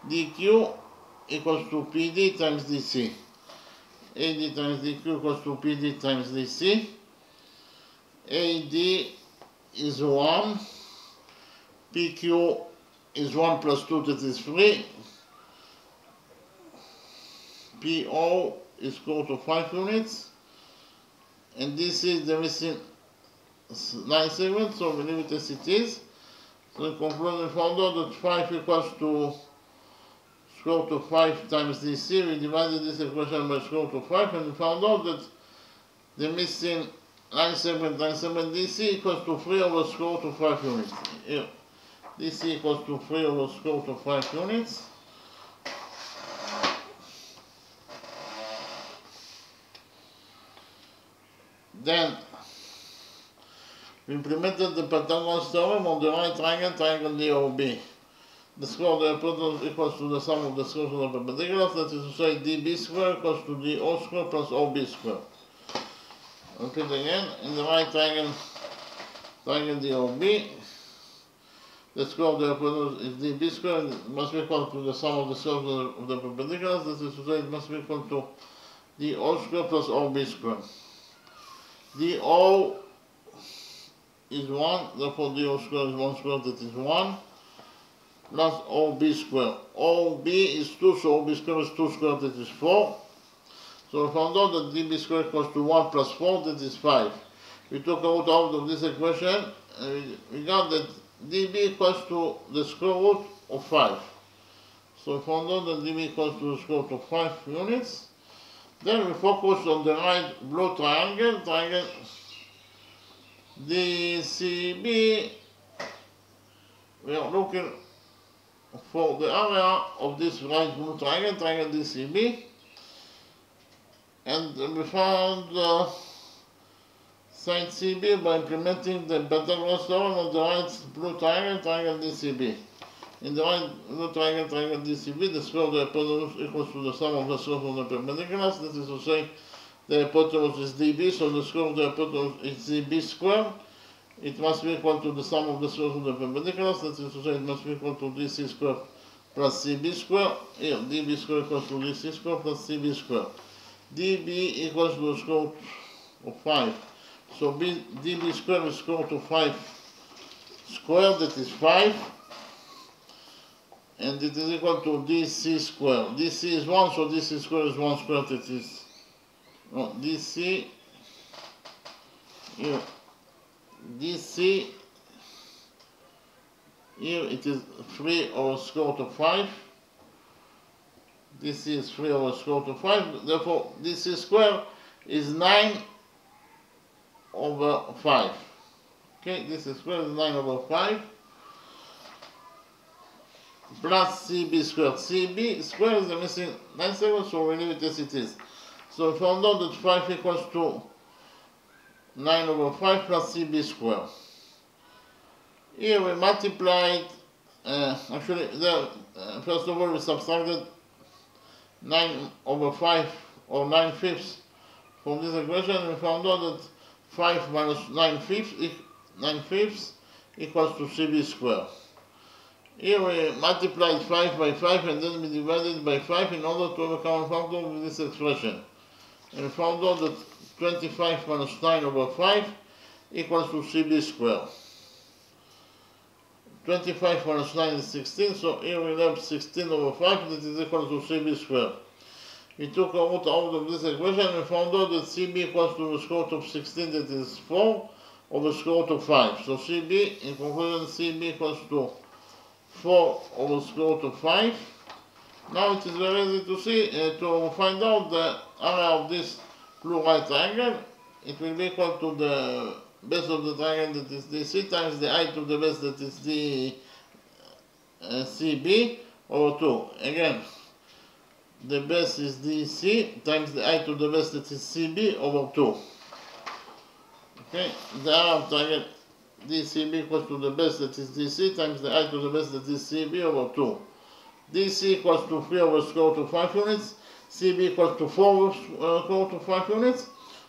DQ equals to PD times DC. AD times DQ equals to PD times DC. AD is 1. PQ is 1 plus 2, that is 3. PO is equal to 5 units. And this is the missing line segment, so we leave it as it is. So in conclusion, we found out that 5 equals to square root of 5 times DC. We divided this equation by square root of 5, and we found out that the missing line segment DC equals to 3 over square root of 5 units. Here, DC equals to 3 over square root of 5 units. Then we implemented the Pythagoras theorem on the right triangle, triangle DOB. The square of the hypotenuse equals to the sum of the squares of the perpendiculars, that is to say DB square equals to DO square plus OB square. Repeat again, in the right triangle, triangle DOB, the square of the hypotenuse is DB square, and it must be equal to the sum of the squares of the perpendiculars, that is to say it must be equal to DO square plus OB square. DO is 1, therefore DO square is 1 square, that is 1, plus OB square. OB is 2, so OB square is 2 square, that is 4. So we found out that DB square equals to 1 plus 4, that is 5. We took a root out of this equation, we got that dB equals to the square root of 5. So we found out that dB equals to the square root of 5 units. Then we focus on the right blue triangle, DCB. We are looking for the area of this right blue triangle DCB. And we found side CB by implementing the Pythagoras theorem on the right blue triangle DCB. In the right blue triangle DCB, the square of the hypotenuse equals to the sum of the squares of the perpendiculars. This is to say, the hypotenuse is dB, so the square of the hypotenuse is dB squared. It must be equal to the sum of the squares of the perpendiculars. That is to say, it must be equal to dC squared plus CB squared. Here, dB squared equals to dC squared plus CB squared. dB equals to the square root of 5. So dB squared is square root of 5 squared, that is 5. And it is equal to dC squared. dC is 1, so dC squared is 1 squared. It is dC, here, dC, here it is 3 over square root of 5. dC is 3 over square root of 5. Therefore, dC squared is 9 over 5. Okay, dC squared is 9 over 5. Plus CB squared. CB squared is the missing 9 seconds, so we leave it as it is. So we found out that 5 equals to 9 over 5 plus CB squared. Here we multiplied, actually, first of all we subtracted 9 over 5 or 9 fifths from this equation, and we found out that 5 minus 9 fifths equals to CB squared. Here we multiplied 5 by 5 and then we divided by 5 in order to have a common factor with this expression. And we found out that 25 minus 9 over 5 equals to CB squared. 25 minus 9 is 16, so here we have 16 over 5, that is equal to CB squared. We took a root out of this equation and we found out that CB equals to the square root of 16, that is 4, over the square root of 5. So CB, in conclusion, CB equals to 4 over the square root of 5. Now it is very easy to see, to find out the area of this blue right triangle. It will be equal to the base of the triangle, that is DC, times the height of the base, that is CB, over 2. Again, the base is DC times the height of the base, that is CB, over 2. Okay, the area of triangle DCB equals to the base, that is DC, times the height of the base, that is CB, over 2. DC equals to 3 over square root of 5 units, CB equals to 4 over square root of 5 units,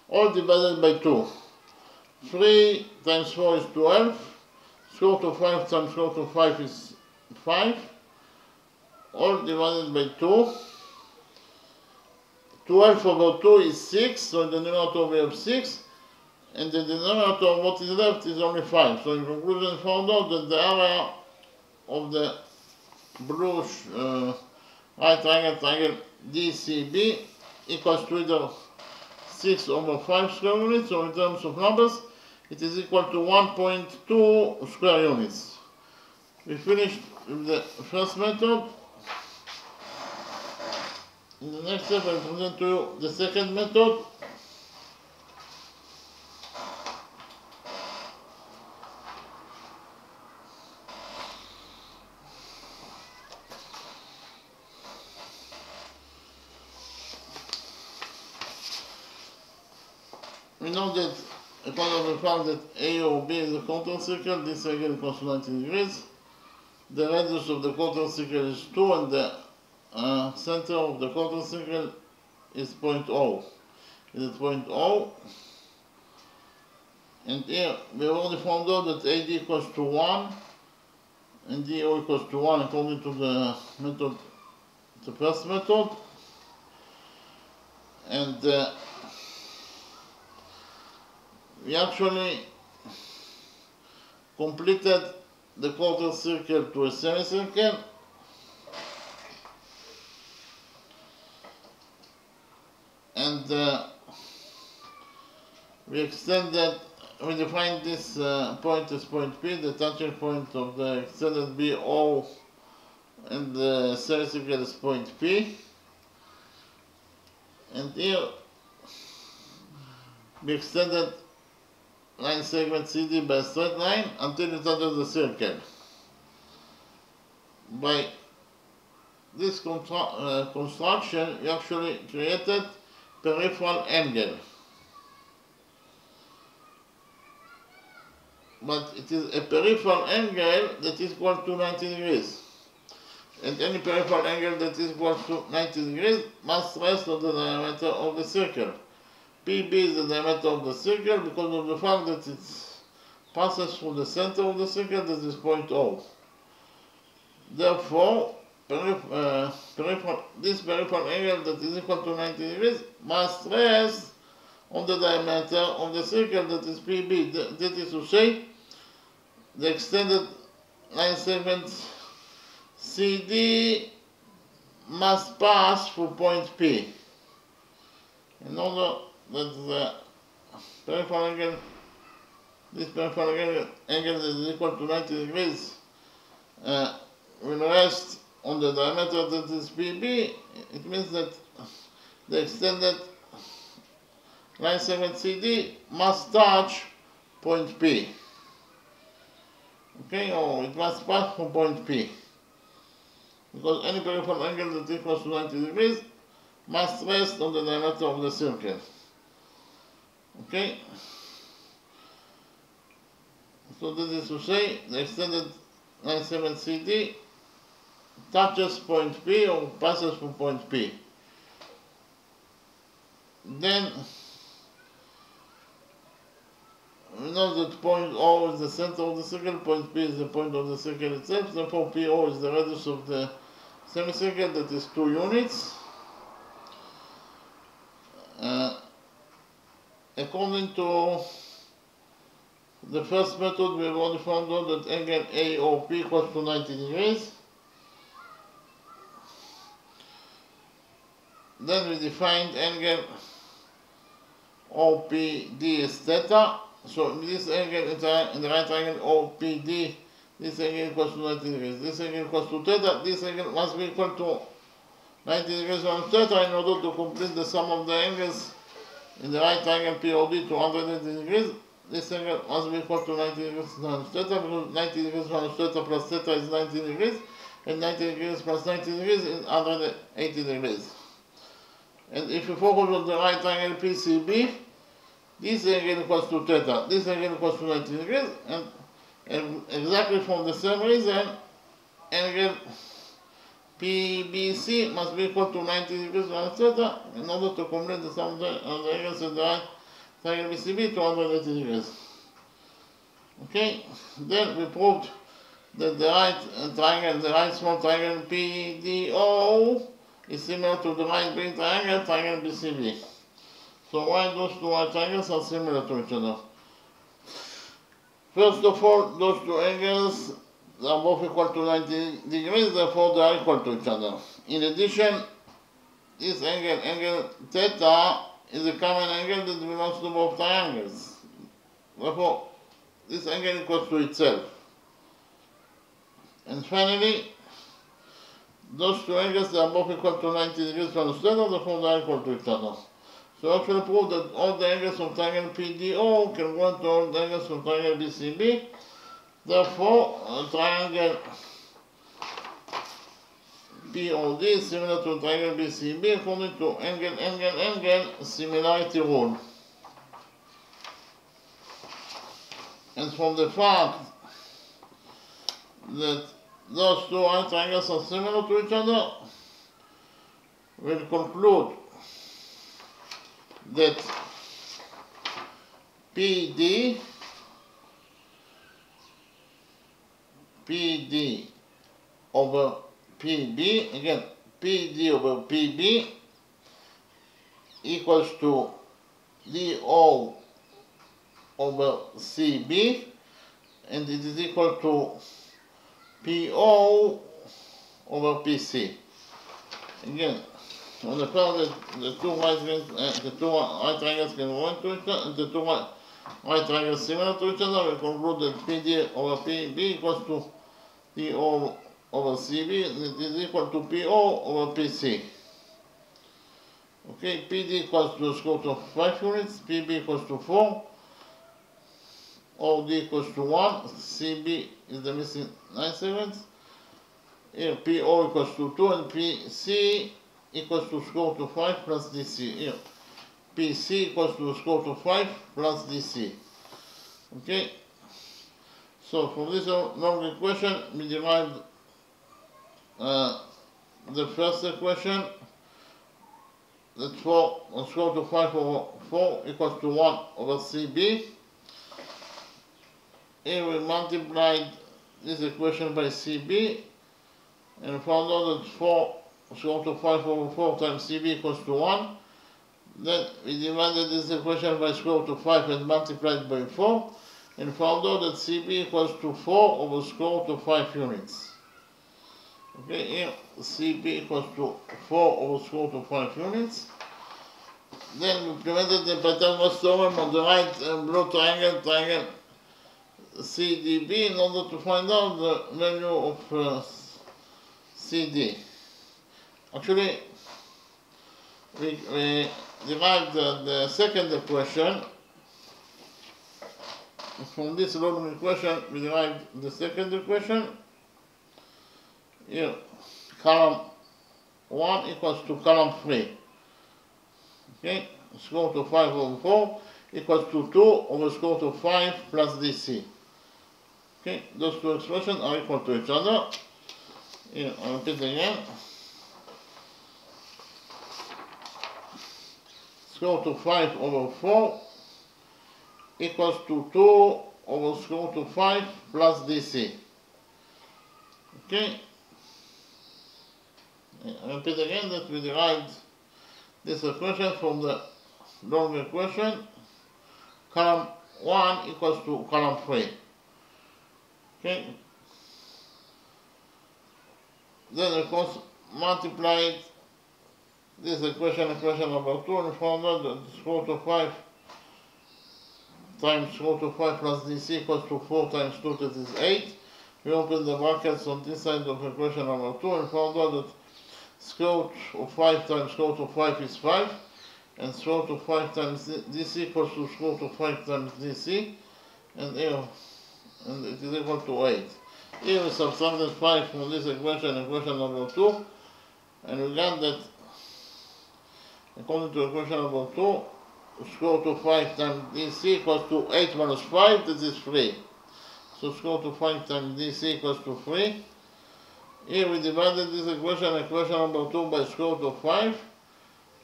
all divided by 2. 3 times 4 is 12, square root of 5 times square root of 5 is 5, all divided by 2. 12 over 2 is 6, so in the numerator we have 6, and in the denominator what is left is only 5. So in conclusion, found out that the area of the blue right triangle DCB equals to either 6 over 5 square units, or in terms of numbers, it is equal to 1.2 square units. We finished with the first method. In the next step, I will present to you the second method. We know that according to the fact that A or B is a quarter circle, this angle equals to 90 degrees. The radius of the quarter circle is 2, and the center of the quarter circle is point O. Is at point O. And here we already found out that AD equals to 1 and DO equals to 1 according to the method, the first method. And we actually completed the quarter circle to a semicircle. And we extended we define this point as point P, the touching point of the extended BO and the semicircle is point P. And here we extended line segment CD by a straight line until it touches the circle. By this construction, we actually created peripheral angle. But it is a peripheral angle that is equal to 90 degrees. And any peripheral angle that is equal to 90 degrees must rest on the diameter of the circle. PB is the diameter of the circle because of the fact that it passes through the center of the circle, that is point O. Therefore, this peripheral angle that is equal to 90 degrees must rest on the diameter of the circle, that is PB. That is to say, the extended line segment CD must pass through point P. In order that the peripheral angle, this peripheral angle that is equal to 90 degrees will rest on the diameter that is PB, it means that the extended line segment CD must touch point P. Okay, or it must pass from point P. Because any peripheral angle that equals to 90 degrees must rest on the diameter of the circle. Okay? So this is to say, the extended line segment CD touches point P or passes from point P. Then we know that point O is the center of the circle, point P is the point of the circle itself, therefore PO is the radius of the semicircle, that is 2 units. According to the first method, we have already found out that angle AOP equals to 90 degrees. Then we defined angle OPD as theta. So this angle in the right triangle OPD, this angle equals to 90 degrees. This angle equals to theta. This angle must be equal to 90 degrees minus theta in order to complete the sum of the angles in the right triangle POD to 180 degrees. This angle must be equal to 90 degrees minus theta, because 90 degrees minus theta plus theta is 90 degrees, and 90 degrees plus 90 degrees is 180 degrees. And if you focus on the right triangle PCB, this angle equals to theta, this angle equals to 90 degrees, and exactly for the same reason, angle PBC must be equal to 90 degrees minus theta in order to complete the sum of the angles in the right triangle PCB to 180 degrees. Okay, then we proved that the right small triangle PDO is similar to the right big triangle BCB. So why those two right triangles are similar to each other? First of all, those two angles are both equal to 90 degrees, therefore they are equal to each other. In addition, this angle theta, is a common angle that belongs to both triangles. Therefore, this angle equals to itself. And finally, those two angles are both equal to 90 degrees minus theta, therefore they are equal to each other. So actually prove that all the angles from triangle PDO can go into all the angles from triangle BCB. Therefore, triangle POD is similar to triangle BCB according to angle similarity rule. And from the fact that those two right triangles are similar to each other, we'll conclude that PD over PB, again, PD over PB equals to DO over CB, and it is equal to PO over PC. Again, on the fact that the two right triangles can go into each other, right triangles similar to each other, we conclude that PD over PB equals to PO over CB, and it is equal to PO over PC. Okay, PD equals to the square root of 5 units, PB equals to 4, OD equals to 1, CB is the missing 9 sevenths. Here PO equals to 2 and PC equals to square root of 5 plus DC. Here PC equals to the square root of 5 plus DC. Okay, so from this long equation we derived the first equation, that 4 square root of 5 over 4 equals to 1 over CB. Here we multiplied this equation by CB and found out that 4 square root of 5 over 4 times CB equals to 1. Then we divided this equation by square root of 5 and multiplied by 4 and found out that CB equals to 4 over square root of 5 units. Okay, here CB equals to 4 over square root of 5 units. Then we implemented the Pythagoras theorem on the right blue triangle CDB in order to find out the value of CD. Actually, we derived the second equation. From this long equation, we derived the second equation. Here, column 1 equals to column 3. Okay, square root of 5 over 4 equals to 2 over square root of 5 plus DC. Okay, those two expressions are equal to each other. Here, I'll repeat again. Square root of 5 over 4 equals to 2 over square root of 5 plus DC. Okay, I'll repeat again that we derived this equation from the long equation. Column 1 equals to column 3. Okay. Then of course multiplied this equation number 2, and found out that the square root of 5 times square root of 5 plus DC equals to 4 times 2, that is 8. We open the brackets on this side of equation number 2 and found out that square root of 5 times square root of 5 is 5, and square root of 5 times DC equals to square root of 5 times DC, and here, and it is equal to 8. Here we subtracted 5 from this equation number 2, and we got that according to equation number 2, square root of 5 times DC equals to 8 minus 5, that is 3. So square root of 5 times DC equals to 3. Here we divided this equation number 2 by square root of 5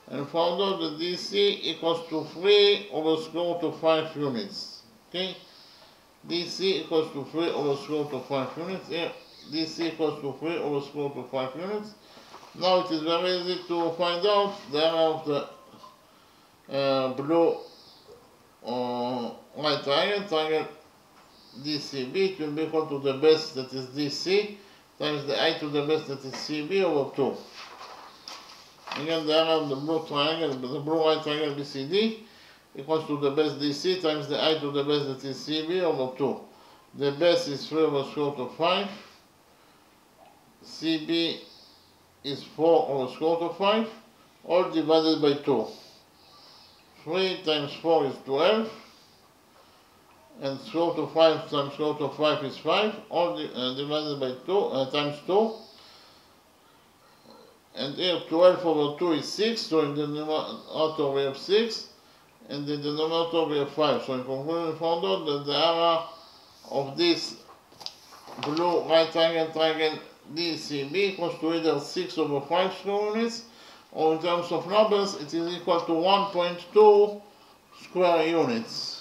and found out that DC equals to 3 over square root of 5 units. Okay, DC equals to 3 over square root of 5 units. Here DC equals to 3 over square root of 5 units. Now it is very easy to find out the area of the blue right triangle DCB. It will be equal to the base, that is DC, times the height to the base, that is CB, over 2. Again, the area of the blue triangle, the blue right triangle BCD, equals to the base DC times the height to the base, that is CB, over 2. The base is 3 over square root of 5. CB is 4 over square root of 5, all divided by 2. 3 times 4 is 12. And square root of 5 times square root of 5 is 5, all divided by 2, times 2. And here 12 over 2 is 6, so in the numerator we have 6, and in the denominator we have 5. So in conclusion we found out that the area of this blue right triangle DCB equals to either 6 over 5 square units, or in terms of numbers it is equal to 1.2 square units.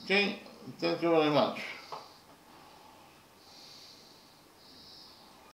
Okay, thank you very much.